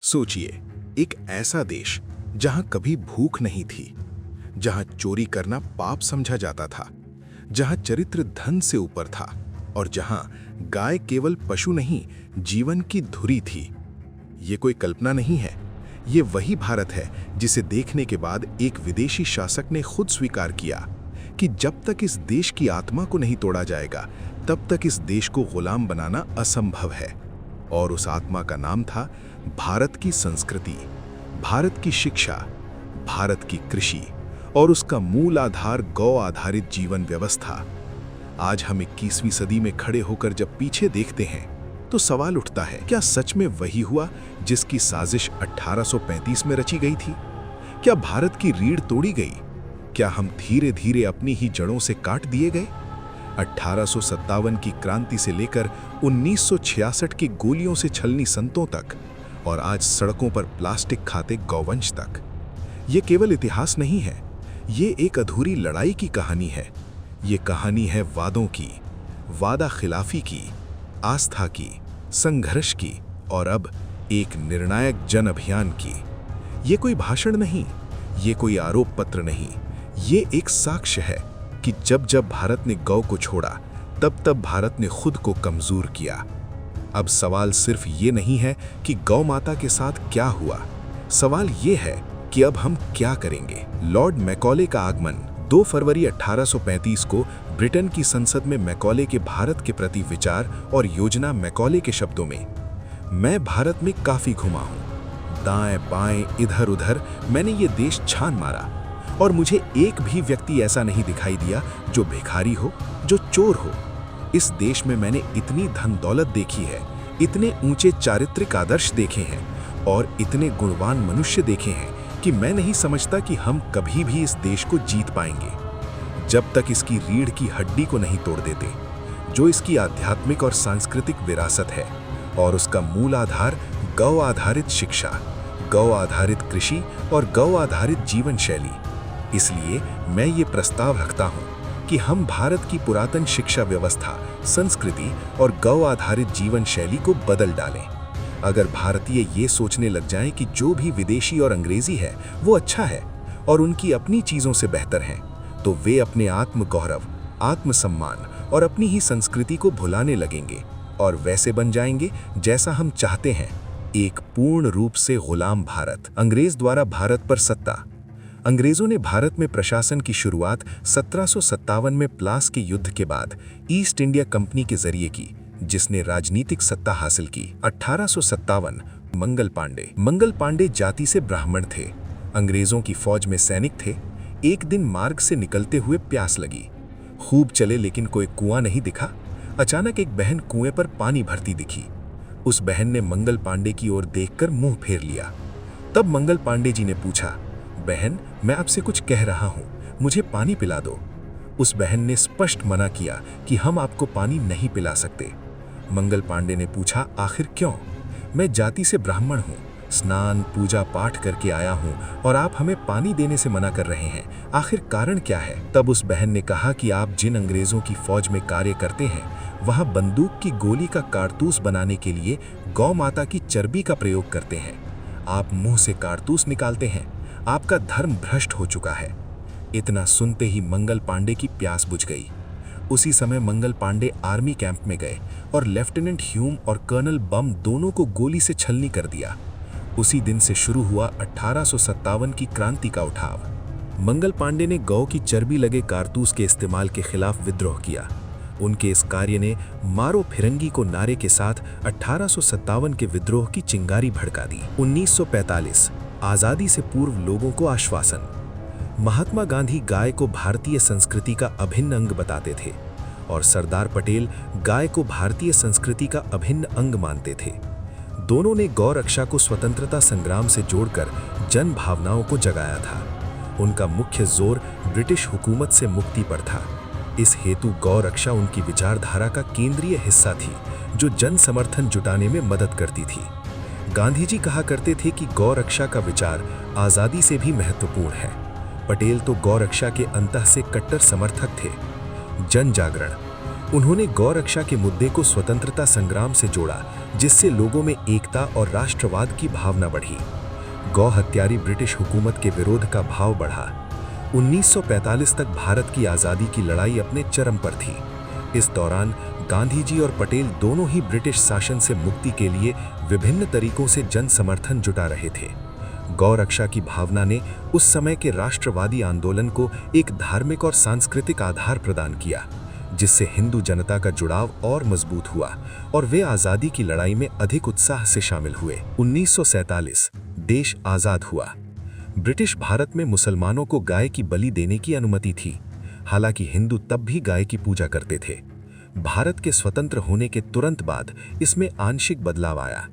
सोचिए, एक ऐसा देश जहां कभी भूख नहीं थी, जहां चोरी करना पाप समझा जाता था, जहां चरित्र धन से ऊपर था और जहां गाय केवल पशु नहीं, जीवन की धुरी थी। ये कोई कल्पना नहीं है, ये वही भारत है जिसे देखने के बाद एक विदेशी शासक ने खुद स्वीकार किया कि जब तक इस देश की आत्मा को नहीं तोड़ा जाएगा, तब तक इस देश को गुलाम बनाना असंभव है। और उस आत्मा का नाम था भारत की संस्कृति, भारत की शिक्षा, भारत की कृषि और उसका मूल आधार गौ आधारित जीवन व्यवस्था। आज हम 21वीं सदी में खड़े होकर जब पीछे देखते हैं तो सवाल उठता है, क्या सच में वही हुआ जिसकी साजिश 1835 में रची गई थी? क्या भारत की रीढ़ तोड़ी गई? क्या हम धीरे धीरे अपनी ही जड़ों से काट दिए गए? 1857 की क्रांति से लेकर 1966 की गोलियों से छलनी संतों तक और आज सड़कों पर प्लास्टिक खाते गौवंश तक। ये केवल इतिहास नहीं है, ये एक अधूरी लड़ाई की कहानी है। ये कहानी है वादों की, वादा खिलाफी की, आस्था की, संघर्ष की और अब एक निर्णायक जन अभियान की। ये कोई भाषण नहीं, ये कोई आरोप पत्र नहीं, ये एक साक्ष्य है कि जब जब भारत ने गौ को छोड़ा, तब तब भारत ने खुद को कमजोर किया। अब सवाल सिर्फ ये नहीं है कि गौ माता के साथ क्या हुआ, सवाल ये है कि अब हम क्या करेंगे। लॉर्ड मैकॉले का आगमन 2 फरवरी 1835 को ब्रिटेन की संसद में मैकॉले के भारत के प्रति विचार और योजना। मैकॉले के शब्दों में, मैं भारत में काफी घुमा हूं, दाएं बाएं इधर उधर मैंने ये देश छान मारा और मुझे एक भी व्यक्ति ऐसा नहीं दिखाई दिया जो भिखारी हो, जो चोर हो। इस देश में मैंने इतनी धन दौलत देखी है, इतने ऊंचे चारित्रिक आदर्श देखे हैं और इतने गुणवान मनुष्य देखे हैं कि मैं नहीं समझता कि हम कभी भी इस देश को जीत पाएंगे जब तक इसकी रीढ़ की हड्डी को नहीं तोड़ देते, जो इसकी आध्यात्मिक और सांस्कृतिक विरासत है और उसका मूल आधार गौ आधारित शिक्षा, गौ आधारित कृषि और गौ आधारित जीवन शैली। इसलिए मैं ये प्रस्ताव रखता हूं कि हम भारत की पुरातन शिक्षा व्यवस्था, संस्कृति और गौ आधारित जीवन शैली को बदल डालें। अगर भारतीय ये सोचने लग जाएं कि जो भी विदेशी और अंग्रेजी है वो अच्छा है और उनकी अपनी चीजों से बेहतर हैं, तो वे अपने आत्म गौरव, आत्मसम्मान और अपनी ही संस्कृति को भुलाने लगेंगे और वैसे बन जाएंगे जैसा हम चाहते हैं, एक पूर्ण रूप से गुलाम भारत। अंग्रेज द्वारा भारत पर सत्ता। अंग्रेजों ने भारत में प्रशासन की शुरुआत 1757 में प्लास के युद्ध के बाद ईस्ट इंडिया कंपनी के जरिए की, जिसने राजनीतिक सत्ता हासिल की। 1857 मंगल पांडे जाति से ब्राह्मण थे, अंग्रेजों की फौज में सैनिक थे। एक दिन मार्ग से निकलते हुए प्यास लगी, खूब चले लेकिन कोई कुआं नहीं दिखा। अचानक एक बहन कुएं पर पानी भरती दिखी। उस बहन ने मंगल पांडे की ओर देखकर मुंह फेर लिया। तब मंगल पांडे जी ने पूछा, बहन मैं आपसे कुछ कह रहा हूं, मुझे पानी पिला दो। उस बहन ने स्पष्ट मना किया कि हम आपको पानी नहीं पिला सकते। मंगल पांडे ने पूछा, आखिर क्यों? मैं जाति से ब्राह्मण हूँ, स्नान पूजा पाठ करके आया हूँ और आप हमें पानी देने से मना कर रहे हैं, आखिर कारण क्या है? तब उस बहन ने कहा कि आप जिन अंग्रेजों की फौज में कार्य करते हैं, वहाँ बंदूक की गोली का कारतूस बनाने के लिए गौ माता की चर्बी का प्रयोग करते हैं। आप मुंह से कारतूस निकालते हैं, आपका धर्म भ्रष्ट हो चुका है। इतना सुनते ही मंगल पांडे की प्यास बुझ गई। उसी समय मंगल पांडे आर्मी कैंप में गए और लेफ्टिनेंट ह्यूम और कर्नल बम दोनों को गोली से छलनी कर दिया। उसी दिन से शुरू हुआ 1857 की क्रांति का उठाव। मंगल पांडे ने गौ की चर्बी लगे कारतूस के इस्तेमाल के खिलाफ विद्रोह किया। उनके इस कार्य ने मारो फिरंगी को नारे के साथ 1857 के विद्रोह की चिंगारी भड़का दी। 1945 आजादी से पूर्व लोगों को आश्वासन। महात्मा गांधी गाय को भारतीय संस्कृति का अभिन्न अंग बताते थे और सरदार पटेल गाय को भारतीय संस्कृति का अभिन्न अंग मानते थे। दोनों ने गौ रक्षा को स्वतंत्रता संग्राम से जोड़कर जन भावनाओं को जगाया था। उनका मुख्य जोर ब्रिटिश हुकूमत से मुक्ति पर था। इस हेतु गौ रक्षा उनकी विचारधारा का केंद्रीय हिस्सा थी, जो जन समर्थन जुटाने में मदद करती थी। गांधी जी कहा करते थे कि गौ रक्षा का विचार आज़ादी से भी महत्वपूर्ण है। पटेल तो गौ रक्षा के अंतः से कट्टर समर्थक थे। जन जागरण। उन्होंने गौरक्षा के मुद्दे को स्वतंत्रता संग्राम से जोड़ा, जिससे लोगों में एकता और राष्ट्रवाद की भावना बढ़ी। गौ हत्यारी ब्रिटिश हुकूमत के विरोध का भाव बढ़ा। 1945 तक भारत की आज़ादी की लड़ाई अपने चरम पर थी। इस दौरान गांधी जी और पटेल दोनों ही ब्रिटिश शासन से मुक्ति के लिए विभिन्न तरीकों से जन समर्थन जुटा रहे थे। गौ रक्षा की भावना ने उस समय के राष्ट्रवादी आंदोलन को एक धार्मिक और सांस्कृतिक आधार प्रदान किया, जिससे हिंदू जनता का जुड़ाव और मजबूत हुआ और वे आज़ादी की लड़ाई में अधिक उत्साह से शामिल हुए। 1947 देश आज़ाद हुआ। ब्रिटिश भारत में मुसलमानों को गाय की बलि देने की अनुमति थी। हालांकि हिंदू तब भी गाय की पूजा करते थे। भारत के स्वतंत्र होने के तुरंत बाद इसमें आंशिक बदलाव आया।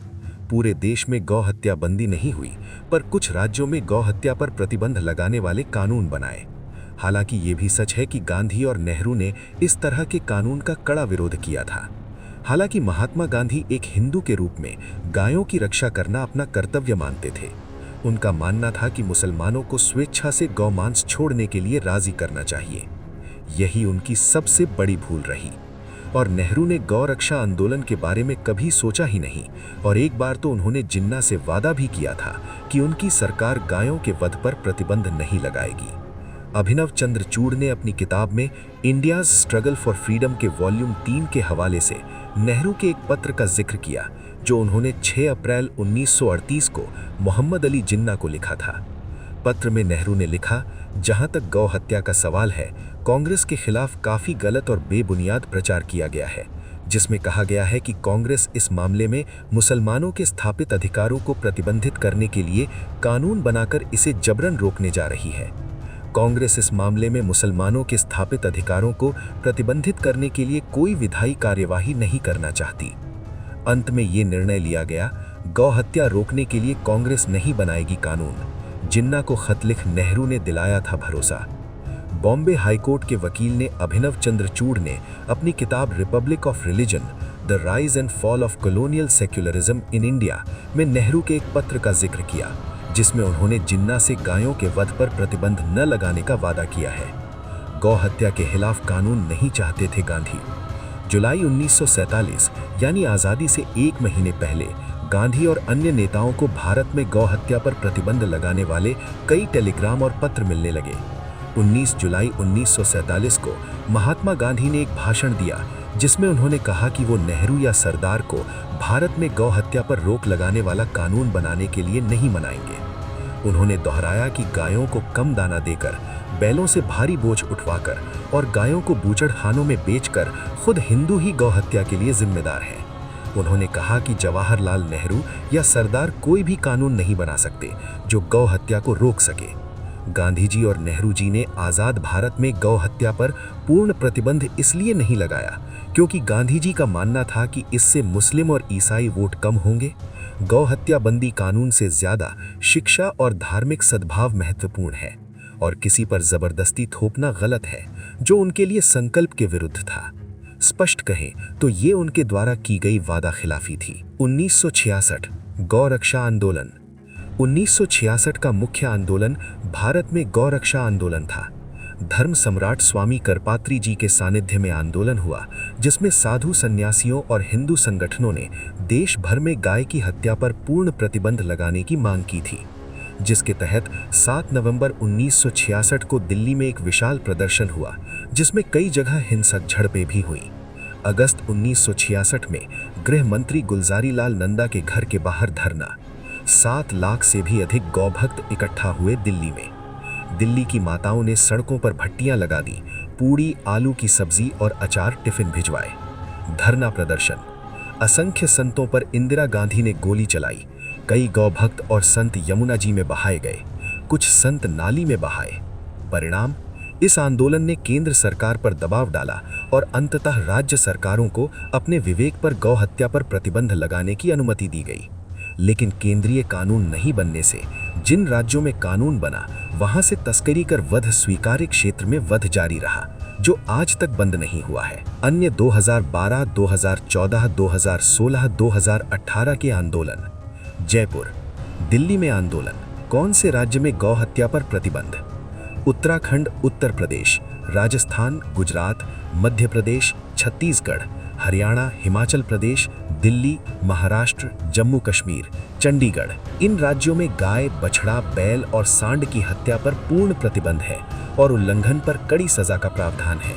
पूरे देश में गौ हत्या बंदी नहीं हुई, पर कुछ राज्यों में गौ हत्या पर प्रतिबंध लगाने वाले कानून बनाए। हालांकि ये भी सच है कि गांधी और नेहरू ने इस तरह के कानून का कड़ा विरोध किया था। हालांकि महात्मा गांधी एक हिंदू के रूप में गायों की रक्षा करना अपना कर्तव्य मानते थे। उनका मानना था कि मुसलमानों को स्वेच्छा से गौमांस छोड़ने के लिए राजी करना चाहिए। यही उनकी सबसे बड़ी भूल रही और नेहरू ने गौ रक्षा आंदोलन के बारे में कभी सोचा ही नहीं। और एक बार तो उन्होंने जिन्ना से वादा भी किया था कि उनकी सरकार गायों के वध पर प्रतिबंध नहीं लगाएगी। अभिनव चंद्र चूड़ ने अपनी किताब में इंडियाज स्ट्रगल फॉर फ्रीडम के वॉल्यूम 3 के हवाले से नेहरू के एक पत्र का जिक्र किया, जो उन्होंने 6 अप्रैल 1938 को मोहम्मद अली जिन्ना को लिखा था। पत्र में नेहरू ने लिखा, जहां तक गौ हत्या का सवाल है, कांग्रेस के खिलाफ काफी गलत और बेबुनियाद प्रचार किया गया है, जिसमें कहा गया है कि कांग्रेस इस मामले में मुसलमानों के स्थापित अधिकारों को प्रतिबंधित करने के लिए कानून बनाकर इसे जबरन रोकने जा रही है। कांग्रेस इस मामले में मुसलमानों के स्थापित अधिकारों को प्रतिबंधित करने के लिए कोई विधायी कार्यवाही नहीं करना चाहती। अंत में ये निर्णय लिया गया, गौ हत्या रोकने के लिए कांग्रेस नहीं बनाएगी कानून। जिन्ना को खत लिख नेहरू ने दिलाया था भरोसा। बॉम्बे हाईकोर्ट के वकील ने अभिनव चंद्र चूड़ ने अपनी किताब Republic of religion, the rise and fall of colonial secularism in India में नेहरू के एक पत्र का जिक्र किया, जिसमें उन्होंने जिन्ना से गायों के वध पर प्रतिबंध न लगाने का वादा किया है। गौ हत्या के खिलाफ कानून नहीं चाहते थे गांधी। जुलाई 1947 यानी आज़ादी से 1 महीने पहले गांधी और अन्य नेताओं को भारत में गौ हत्या पर प्रतिबंध लगाने वाले कई टेलीग्राम और पत्र मिलने लगे। 19 जुलाई 1947 को महात्मा गांधी ने एक भाषण दिया, जिसमें उन्होंने कहा कि वो नेहरू या सरदार को भारत में गौ हत्या पर रोक लगाने वाला कानून बनाने के लिए नहीं मनाएंगे। उन्होंने दोहराया कि गायों को कम दाना देकर, बैलों से भारी बोझ उठवाकर और गायों को बूचड़खानों में बेचकर खुद हिंदू ही गौ हत्या के लिए जिम्मेदार हैं। उन्होंने कहा कि जवाहरलाल नेहरू या सरदार कोई भी कानून नहीं बना सकते जो गौ हत्या को रोक सके। गांधी जी और नेहरू जी ने आज़ाद भारत में गौ हत्या पर पूर्ण प्रतिबंध इसलिए नहीं लगाया क्योंकि गांधी जी का मानना था कि इससे मुस्लिम और ईसाई वोट कम होंगे। गौ हत्या बंदी कानून से ज्यादा शिक्षा और धार्मिक सद्भाव महत्वपूर्ण है और किसी पर जबरदस्ती थोपना गलत है, जो उनके लिए संकल्प के विरुद्ध था। स्पष्ट कहें तो ये उनके द्वारा की गई वादा खिलाफी थी। 1966 गौ रक्षा आंदोलन। 1966 का मुख्य आंदोलन भारत में गौ रक्षा आंदोलन था। धर्म सम्राट स्वामी करपात्री जी के सानिध्य में आंदोलन हुआ, जिसमें साधु सन्यासियों और हिंदू संगठनों ने देश भर में गाय की हत्या पर पूर्ण प्रतिबंध लगाने की मांग की थी, जिसके तहत 7 नवंबर 1966 को दिल्ली में एक विशाल प्रदर्शन हुआ, जिसमें कई जगह हिंसक झड़पें भी हुईं। अगस्त 1966 में गृह मंत्री गुलजारी लाल नंदा के घर के बाहर धरना। 7 लाख से भी अधिक गौभक्त इकट्ठा हुए दिल्ली में। दिल्ली की माताओं ने सड़कों पर भट्टियां लगा दी, पूड़ी, आलू की सब्जी और अचार टिफिन भिजवाए। धरना प्रदर्शन। असंख्य संतों पर इंदिरा गांधी ने गोली चलाई। कई गौभक्त और संत यमुना जी में बहाए गए, कुछ संत नाली में बहाए। परिणाम, इस आंदोलन ने केंद्र सरकार पर दबाव डाला और अंततः राज्य सरकारों को अपने विवेक पर गौ हत्या पर प्रतिबंध लगाने की अनुमति दी गई। लेकिन केंद्रीय कानून नहीं बनने से जिन राज्यों में कानून बना, वहां से तस्करी कर वध स्वीकार्य क्षेत्र में वध जारी रहा, जो आज तक बंद नहीं हुआ है। अन्य 2012, 2014, 2016, 2018 के आंदोलन। जयपुर, दिल्ली में आंदोलन। कौन से राज्य में गौ हत्या पर प्रतिबंध? उत्तराखंड, उत्तर प्रदेश, राजस्थान, गुजरात, मध्य प्रदेश, छत्तीसगढ़, हरियाणा, हिमाचल प्रदेश, दिल्ली, महाराष्ट्र, जम्मू कश्मीर, चंडीगढ़, इन राज्यों में गाय, बछड़ा, बैल और सांड की हत्या पर पूर्ण प्रतिबंध है और उल्लंघन पर कड़ी सजा का प्रावधान है।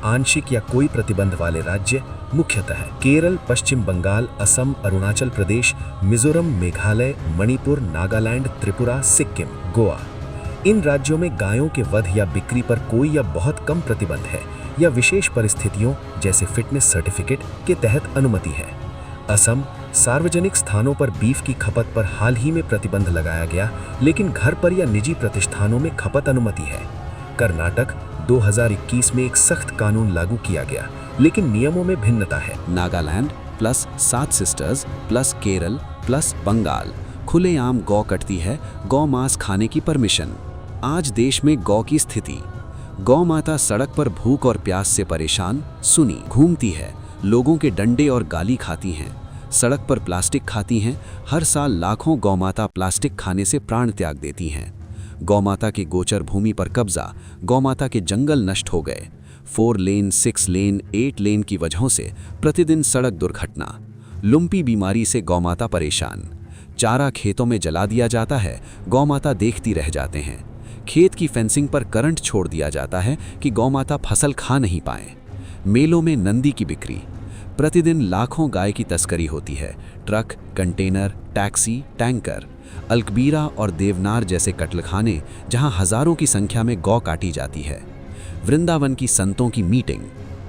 आंशिक या कोई प्रतिबंध वाले राज्य मुख्यतः केरल, पश्चिम बंगाल, असम, अरुणाचल प्रदेश, मिजोरम, मेघालय, मणिपुर, नागालैंड, त्रिपुरा, सिक्किम, गोवा। इन राज्यों में गायों के वध या बिक्री पर कोई या बहुत कम प्रतिबंध है या विशेष परिस्थितियों जैसे फिटनेस सर्टिफिकेट के तहत अनुमति है। असम, सार्वजनिक स्थानों पर बीफ की खपत पर हाल ही में प्रतिबंध लगाया गया, लेकिन घर पर या निजी प्रतिष्ठानों में खपत अनुमति है। कर्नाटक, 2021 में एक सख्त कानून लागू किया गया, लेकिन नियमों में भिन्नता है। Nagaland plus 7 sisters plus Kerala plus Bengal, खुलेआम गौ कटती है, गौ मांस खाने की परमिशन। आज देश में गौ की स्थिति। गौ माता सड़क पर भूख और प्यास से परेशान सुनी घूमती है, लोगों के डंडे और गाली खाती हैं, सड़क पर प्लास्टिक खाती हैं। हर साल लाखों गौ माता प्लास्टिक खाने से प्राण त्याग देती हैं। गौ माता की गोचर भूमि पर कब्जा, गौ माता के जंगल नष्ट हो गए। 4 लेन, 6 लेन, 8 लेन की वजहों से प्रतिदिन सड़क दुर्घटना। लुम्पी बीमारी से गौ माता परेशान। चारा खेतों में जला दिया जाता है, गौ माता देखती रह जाते हैं। खेत की फेंसिंग पर करंट छोड़ दिया जाता है कि गौ माता फसल खा नहीं पाए। मेलों में नंदी की बिक्री। प्रतिदिन लाखों गाय की तस्करी होती है। Truck, container, taxi, tanker. Alkabeer और देवनार जैसे कत्लखाने जहां हजारों की संख्या में गौ काटी जाती है। वृंदावन की संतों की मीटिंग।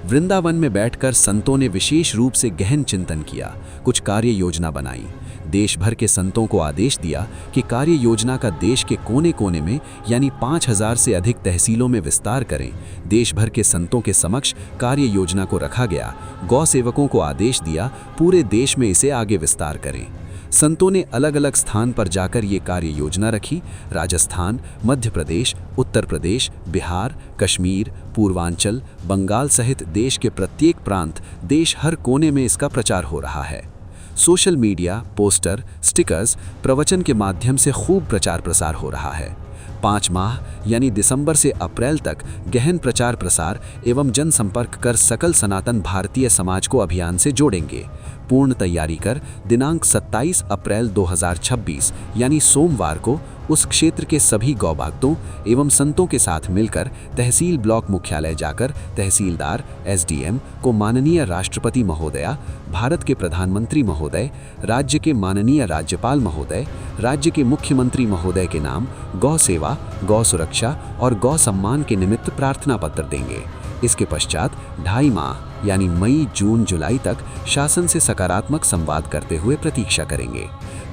वृंदावन में बैठकर संतों ने विशेष रूप से गहन चिंतन किया, कुछ कार्य योजना बनाई। देश भर के संतों को आदेश दिया कि कार्य योजना का देश के कोने कोने में यानी 5000 से अधिक तहसीलों में विस्तार करें। देश भर के संतों के समक्ष कार्य योजना को रखा गया। गौ सेवकों को आदेश दिया पूरे देश में इसे आगे विस्तार करें। संतों ने अलग अलग स्थान पर जाकर ये कार्य योजना रखी। राजस्थान, मध्य प्रदेश, उत्तर प्रदेश, बिहार, कश्मीर, पूर्वांचल, बंगाल सहित देश के प्रत्येक प्रांत, देश हर कोने में इसका प्रचार हो रहा है। सोशल मीडिया, पोस्टर, स्टिकर्स, प्रवचन के माध्यम से खूब प्रचार प्रसार हो रहा है। 5 माह यानी दिसंबर से अप्रैल तक गहन प्रचार प्रसार एवं जनसंपर्क कर सकल सनातन भारतीय समाज को अभियान से जोड़ेंगे। पूर्ण तैयारी कर दिनांक 27 अप्रैल 2026 यानी सोमवार को उस क्षेत्र के सभी गौ भक्तों एवं संतों के साथ मिलकर तहसील ब्लॉक मुख्यालय जाकर तहसीलदार, एसडीएम को माननीय राष्ट्रपति महोदया, भारत के प्रधानमंत्री महोदय, राज्य के माननीय राज्यपाल महोदय, राज्य के मुख्यमंत्री महोदय के नाम गौ सेवा, गौ सुरक्षा और गौ सम्मान के निमित्त प्रार्थना पत्र देंगे। इसके पश्चात 2.5 माह यानी मई, जून, जुलाई तक शासन से सकारात्मक संवाद करते हुए प्रतीक्षा करेंगे।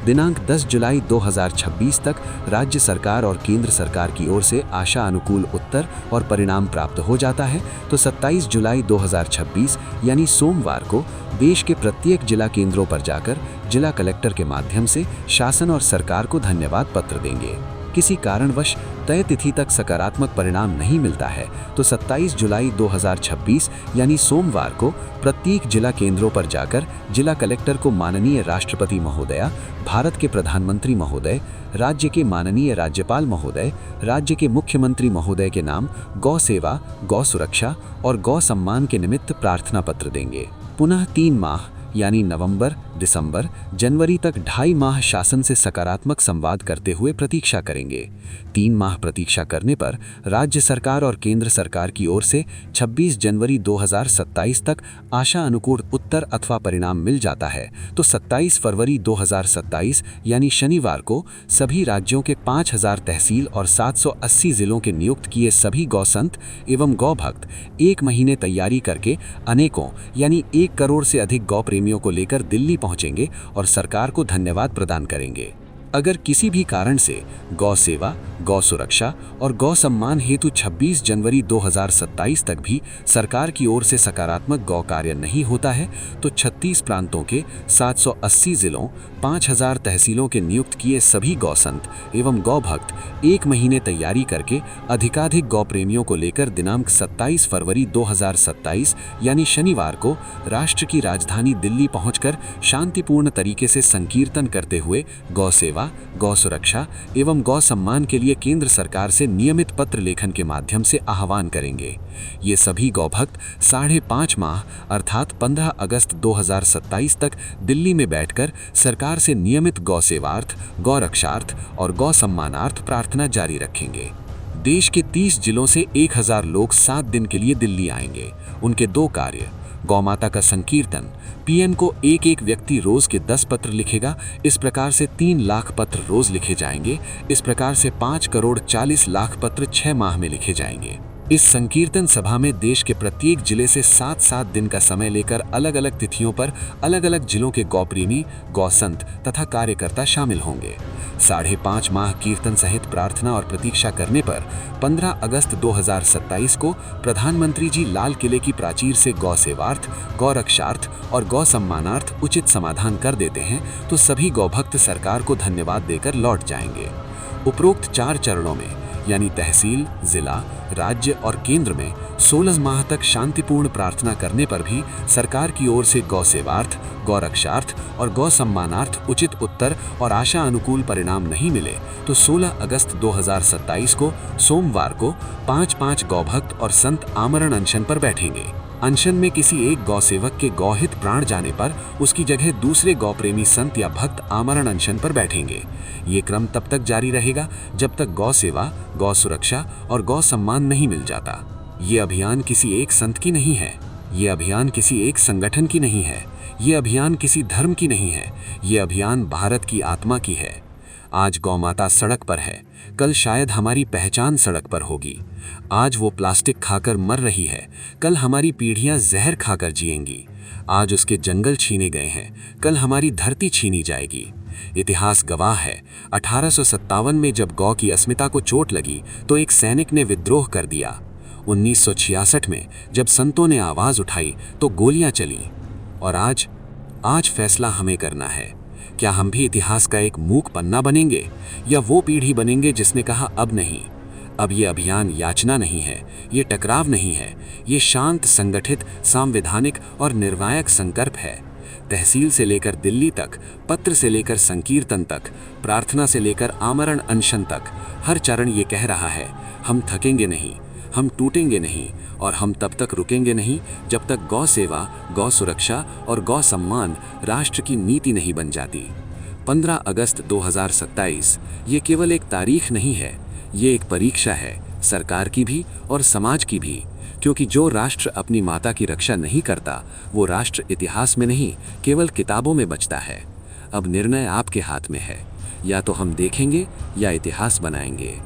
दिनांक 10 जुलाई 2026 तक राज्य सरकार और केंद्र सरकार की ओर से आशा अनुकूल उत्तर और परिणाम प्राप्त हो जाता है तो 27 जुलाई 2026 यानी सोमवार को देश के प्रत्येक जिला केंद्रों पर जाकर जिला कलेक्टर के माध्यम से शासन और सरकार को धन्यवाद पत्र देंगे। किसी कारणवश तय तिथि तक सकारात्मक परिणाम नहीं मिलता है तो 27 जुलाई 2026 यानी सोमवार को प्रत्येक जिला केंद्रों पर जाकर जिला कलेक्टर को माननीय राष्ट्रपति महोदया, भारत के प्रधानमंत्री महोदय, राज्य के माननीय राज्यपाल महोदय, राज्य के मुख्यमंत्री महोदय के नाम गौ सेवा, गौ सुरक्षा और गौ सम्मान के निमित्त प्रार्थना पत्र देंगे। पुनः 3 माह यानी नवंबर, दिसंबर, जनवरी तक 2.5 माह शासन से सकारात्मक संवाद करते हुए प्रतीक्षा करेंगे। 3 माह प्रतीक्षा करने पर राज्य सरकार और केंद्र सरकार की ओर से 26 जनवरी 2027 तक आशा अनुकूल उत्तर अथवा परिणाम मिल जाता है तो 27 फरवरी 2027 यानी शनिवार को सभी राज्यों के 5000 तहसील और 780 जिलों के नियुक्त किए सभी गौसंत एवं गौ भक्त 1 महीने तैयारी करके अनेकों यानी 1 करोड़ से अधिक गौ प्रेमियों को लेकर दिल्ली पहुंचेंगे और सरकार को धन्यवाद प्रदान करेंगे। अगर किसी भी कारण से गौ सेवा, गौ सुरक्षा और गौ सम्मान हेतु 26 जनवरी 2027 तक भी सरकार की ओर से सकारात्मक गौ कार्य नहीं होता है तो 36 प्रांतों के 780 जिलों, 5000 तहसीलों के नियुक्त किए सभी गौसंत एवं गौ भक्त 1 महीने तैयारी करके अधिकाधिक गौ प्रेमियों को लेकर दिनांक 27 फरवरी 2027 यानी शनिवार को राष्ट्र की राजधानी दिल्ली पहुंचकर शांतिपूर्ण तरीके से संकीर्तन करते हुए गौ सेवा, सेवा, गौ सुरक्षा एवं गौ सम्मान के लिए केंद्र सरकार से नियमित पत्र लेखन के माध्यम से आह्वान करेंगे। ये सभी गौभक्त 5.5 माह अर्थात 15 अगस्त 2027 तक दिल्ली में बैठकर सरकार से नियमित गौ सेवार्थ, गौ रक्षार्थ और गौ सम्मानार्थ प्रार्थना जारी रखेंगे। देश के 30 जिलों से 1000 लोग 7 दिन के लिए दिल्ली आएंगे। उनके 2 कार्य: गौमाता का संकीर्तन, पीएम को एक व्यक्ति रोज के 10 पत्र लिखेगा, इस प्रकार से 3 लाख पत्र रोज लिखे जाएंगे। इस प्रकार से 5 करोड़ 40 लाख पत्र 6 माह में लिखे जाएंगे। इस संकीर्तन सभा में देश के प्रत्येक जिले से 7-7 दिन का समय लेकर अलग अलग तिथियों पर अलग अलग जिलों के गौप्रेमी, गौसंत तथा कार्यकर्ता शामिल होंगे। 5.5 माह कीर्तन सहित प्रार्थना और प्रतीक्षा करने पर 15 अगस्त 2027 को प्रधानमंत्री जी लाल किले की प्राचीर से गौ सेवार्थ, गौ रक्षार्थ और गौ सम्मानार्थ उचित समाधान कर देते हैं तो सभी गौभक्त सरकार को धन्यवाद देकर लौट जाएंगे। उपरोक्त 4 चरणों में यानी तहसील, जिला, राज्य और केंद्र में 16 माह तक शांतिपूर्ण प्रार्थना करने पर भी सरकार की ओर से गौ सेवार्थ, गौ रक्षार्थ और गौ सम्मानार्थ उचित उत्तर और आशा अनुकूल परिणाम नहीं मिले तो 16 अगस्त 2027 को सोमवार को 5-5 गौभक्त और संत आमरण अनशन पर बैठेंगे। अनशन में किसी एक गौ सेवक के गौहित प्राण जाने पर उसकी जगह दूसरे गौप्रेमी संत या भक्त आमरण अनशन पर बैठेंगे। ये क्रम तब तक जारी रहेगा जब तक गौ सेवा, गौ सुरक्षा और गौ सम्मान नहीं मिल जाता। ये अभियान किसी एक संत की नहीं है, ये अभियान किसी एक संगठन की नहीं है, ये अभियान किसी धर्म की नहीं है, ये अभियान भारत की आत्मा की है। आज गौमाता सड़क पर है, कल शायद हमारी पहचान सड़क पर होगी। आज वो प्लास्टिक खाकर मर रही है, कल हमारी पीढ़ियां जहर खाकर जिएंगी। आज उसके जंगल छीने गए हैं, कल हमारी धरती छीनी जाएगी। इतिहास गवाह है, 1857 में जब गौ की अस्मिता को चोट लगी तो एक सैनिक ने विद्रोह कर दिया। 1966 में जब संतों ने आवाज उठाई तो गोलियां चली। और आज फैसला हमें करना है। क्या हम भी इतिहास का एक मूक पन्ना बनेंगे या वो पीढ़ी बनेंगे जिसने कहा अब नहीं। अब ये अभियान याचना नहीं है, ये टकराव नहीं है, ये शांत, संगठित, सांविधानिक और निर्णायक संकल्प है। तहसील से लेकर दिल्ली तक, पत्र से लेकर संकीर्तन तक, प्रार्थना से लेकर आमरण अनशन तक, हर चरण ये कह रहा है, हम थकेंगे नहीं, हम टूटेंगे नहीं और हम तब तक रुकेंगे नहीं जब तक गौ सेवा, गौ सुरक्षा और गौ सम्मान राष्ट्र की नीति नहीं बन जाती। 15 अगस्त 2027 ये केवल एक तारीख नहीं है, ये एक परीक्षा है, सरकार की भी और समाज की भी। क्योंकि जो राष्ट्र अपनी माता की रक्षा नहीं करता वो राष्ट्र इतिहास में नहीं केवल किताबों में बचता है। अब निर्णय आपके हाथ में है, या तो हम देखेंगे या इतिहास बनाएंगे।